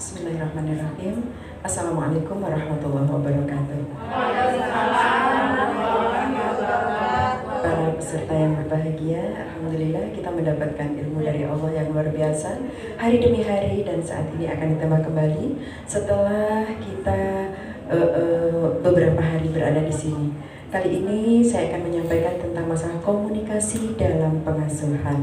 Bismillahirrahmanirrahim. Assalamualaikum warahmatullahi wabarakatuh. Para peserta yang berbahagia, alhamdulillah kita mendapatkan ilmu dari Allah yang luar biasa hari demi hari, dan saat ini akan ditambah kembali setelah kita beberapa hari berada di sini. Kali ini saya akan menyampaikan tentang masalah komunikasi dalam pengasuhan.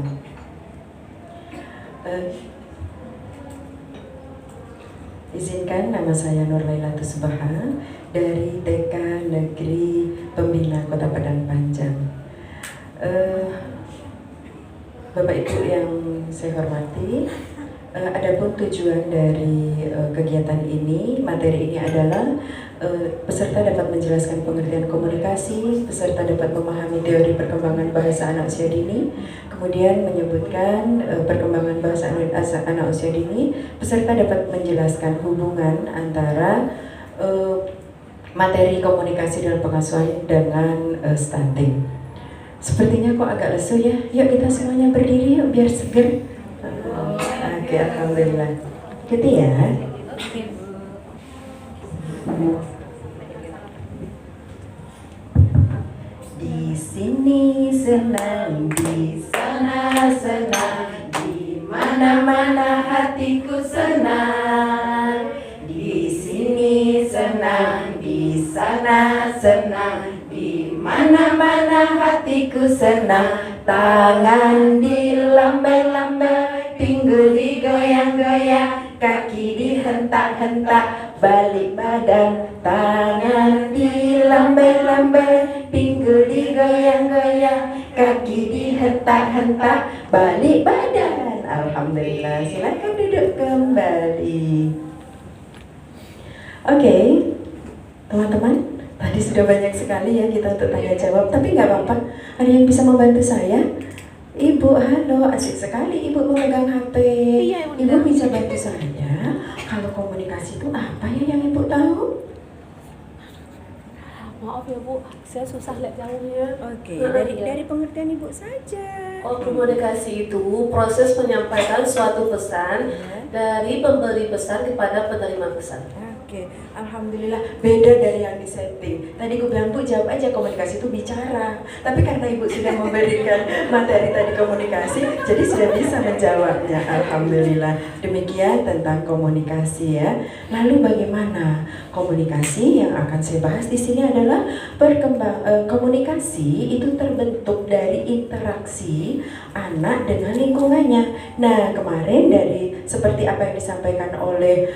Izinkan, nama saya Nur Lailatus Baha dari TK Negeri Pembina Kota Padang Panjang. Bapak Ibu yang saya hormati, adapun tujuan dari kegiatan ini, materi ini adalah peserta dapat menjelaskan pengertian komunikasi, peserta dapat memahami teori perkembangan bahasa anak usia dini, kemudian menyebutkan perkembangan bahasa anak usia dini, peserta dapat menjelaskan hubungan antara materi komunikasi dalam pengasuhan dengan stunting. Sepertinya kok agak lesu ya, yuk kita semuanya berdiri yuk biar seger. Oke, alhamdulillah. Gitu ya. Di sini senang, di sana senang, di mana-mana hatiku senang. Di sini senang, di sana senang, di mana-mana hatiku senang. Tangan dilambai-lambai, pinggul digoyang-goyang, kaki dihentak-hentak, balik badan. Tangan dilambai-lambai, pinggul digoyang-goyang, kaki dihentak-hentak, balik badan. Alhamdulillah, silakan duduk kembali. Oke, teman-teman, tadi sudah banyak sekali ya kita untuk tanya jawab, tapi nggak apa-apa. Ada yang bisa membantu saya? Ibu, halo, asik sekali Ibu memegang HP. Iya, Ibu bisa bantu saya kalau komunikasi itu apa ya yang Ibu tahu? Maaf ya Bu, saya susah lihat jauhnya. Oke, dari pengertian Ibu saja. Oh, komunikasi itu proses menyampaikan suatu pesan dari pemberi pesan kepada penerima pesan. Oke, alhamdulillah beda dari yang disetting. Tadi gue bilang Bu jawab aja, komunikasi itu bicara. Tapi karena Ibu sudah memberikan materi tadi komunikasi, jadi sudah bisa menjawabnya. Alhamdulillah. Demikian tentang komunikasi ya. Lalu bagaimana komunikasi yang akan saya bahas di sini adalah komunikasi itu terbentuk dari interaksi anak dengan lingkungannya. Nah, kemarin dari seperti apa yang disampaikan oleh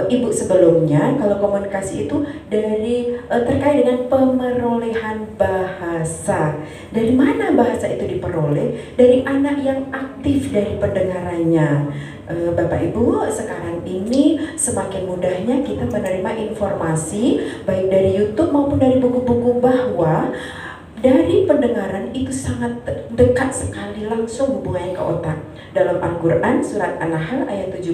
Ibu sebelumnya, kalau komunikasi itu dari terkait dengan pemerolehan bahasa. Dari mana bahasa itu diperoleh? Dari anak yang aktif dari pendengarannya. Bapak Ibu, sekarang ini semakin mudahnya kita menerima informasi baik dari YouTube maupun dari buku-buku, bahwa dari pendengaran itu sangat dekat sekali langsung hubungannya ke otak. Dalam Al-Quran surat An-Nahl ayat 17,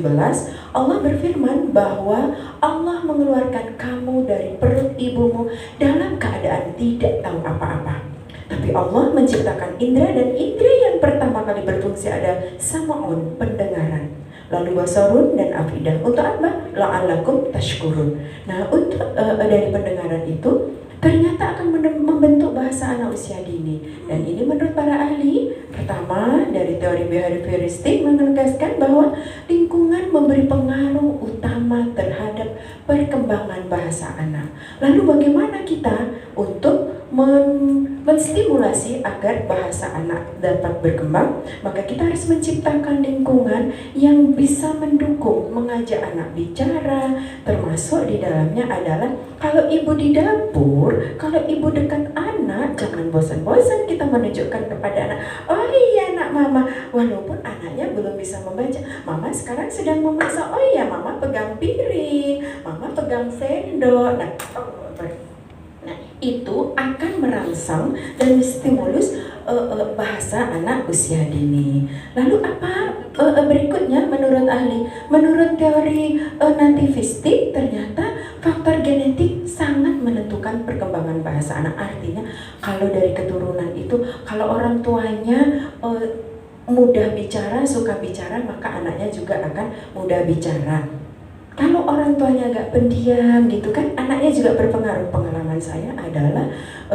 Allah berfirman bahwa Allah mengeluarkan kamu dari perut ibumu dalam keadaan tidak tahu apa-apa. Tapi Allah menciptakan indera, dan indera yang pertama kali berfungsi ada sama'un, pendengaran, lalu basarun dan afidah. Untuk apa? La'allakum tashkurun. Nah, untuk dari pendengaran itu ternyata akan membentuk bahasa anak usia dini. Dan ini menurut para ahli, pertama dari teori behavioristik menegaskan bahwa lingkungan memberi pengaruh utama terhadap perkembangan bahasa anak. Lalu bagaimana kita untuk menstimulasi agar bahasa anak dapat berkembang? Maka kita harus menciptakan lingkungan yang bisa mendukung, mengajak anak bicara. Termasuk di dalamnya adalah kalau ibu di dapur, kalau ibu dekat anak, jangan bosan-bosan kita menunjukkan kepada anak, oh iya nak mama, walaupun anaknya belum bisa membaca, mama sekarang sedang memasak, oh iya mama pegang piring, mama pegang sendok. Nah, itu akan merangsang dan stimulus bahasa anak usia dini. Lalu apa berikutnya menurut ahli? Menurut teori nativistik, ternyata faktor genetik sangat menentukan perkembangan bahasa anak. Artinya kalau dari keturunan itu, kalau orang tuanya mudah bicara, suka bicara, maka anaknya juga akan mudah bicara. Kalau orang tuanya agak pendiam gitu kan, anaknya juga berpengaruh. Pengalaman saya adalah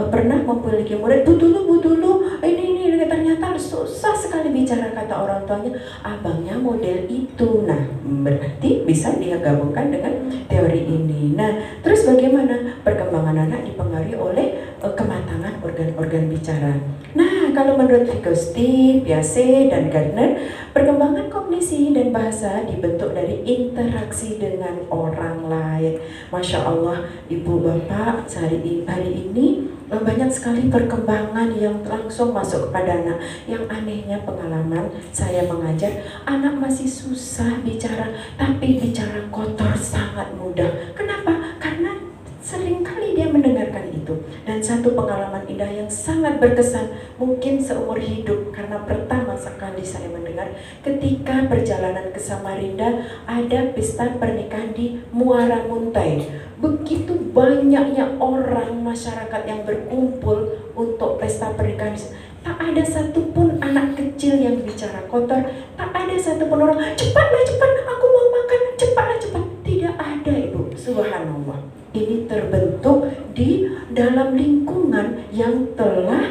pernah memiliki murid, bu dulu, ini ternyata susah sekali bicara, kata orang tuanya, abangnya model itu. Nah, berarti bisa dia gabungkan dengan teori ini. Nah, terus bagaimana perkembangan anak dipengaruhi oleh kematangan organ-organ bicara. Nah, kalau menurut Vygotsky, Piaget, dan Gardner, perkembangan kognisi dan bahasa dibentuk dari interaksi dengan orang lain. Masya Allah, Ibu Bapak, hari ini banyak sekali perkembangan yang langsung masuk kepada anak. Yang anehnya pengalaman saya mengajar, anak masih susah bicara, tapi bicara kotor sangat mudah. Kenapa? Karena seringkali dia mendengarkan itu. Dan satu pengalaman indah yang sangat berkesan, mungkin seumur hidup, karena pertama sekali saya mendengar ketika perjalanan ke Samarinda, ada pesta pernikahan di Muara Muntai. Begitu banyaknya orang masyarakat yang berkumpul untuk pesta pernikahan. Tak ada satupun anak kecil yang bicara kotor, tak ada satupun orang, cepatlah cepat, aku mau makan, cepatlah cepat. Tidak ada, Ibu. Subhanallah. Ini terbentuk di dalam lingkungan yang telah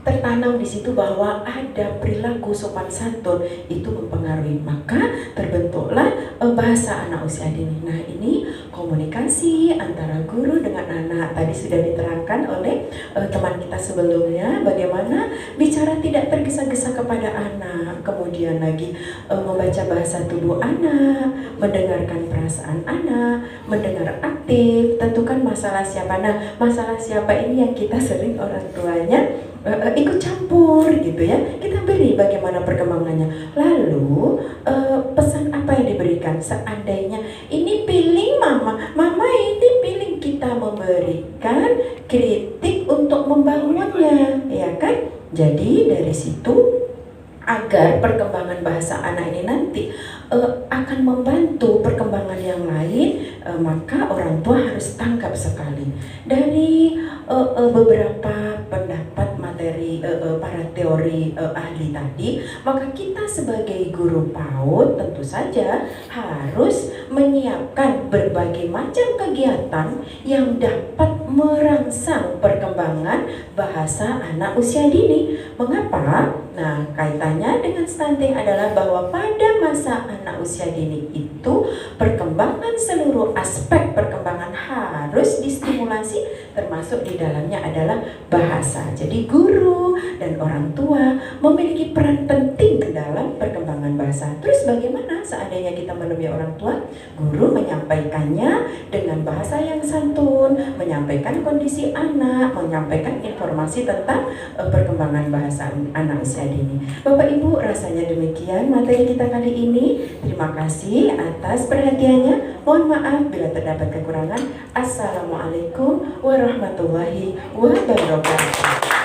tertanam di situ bahwa ada perilaku sopan santun itu mempengaruhi, maka terbentuklah bahasa anak usia dini. Nah, ini komunikasi antara guru dengan anak. Tadi sudah diterangkan oleh teman kita sebelumnya, bagaimana bicara tidak tergesa-gesa kepada anak, kemudian lagi membaca bahasa tubuh anak, mendengarkan perasaan anak, mendengar aktif, tentukan masalah siapa. Nah, masalah siapa ini yang kita sering orang tuanya ikut campur gitu ya, kita beri bagaimana perkembangannya. Lalu pesan apa yang diberikan? Seandainya ini piling mama ini piling, kita memberikan kritik untuk membangunnya, ya kan? Jadi dari situ, agar perkembangan bahasa anak ini nanti akan membantu perkembangan yang lain, maka orang tua harus tanggap sekali. Dari beberapa pendapat materi para teori ahli tadi, maka kita sebagai guru PAUD tentu saja harus menyiapkan berbagai macam kegiatan yang dapat merangsang perkembangan bahasa anak usia dini. Mengapa? Nah, kaitannya dengan stunting adalah bahwa pada masa anak usia dini itu perkembangan, seluruh aspek perkembangan harus distimulasi, termasuk di dalamnya adalah bahasa. Jadi guru dan orang tua memiliki peran penting dalam perkembangan bahasa. Terus bagaimana seandainya kita menemui orang tua? Guru menyampaikannya dengan bahasa yang santun, menyampaikan kondisi anak, menyampaikan informasi tentang perkembangan bahasa anak usia dini. Bapak Ibu, rasanya demikian materi kita kali ini. Terima kasih atas perhatiannya. Mohon maaf bila terdapat kekurangan. Assalamualaikum warahmatullahi wabarakatuh.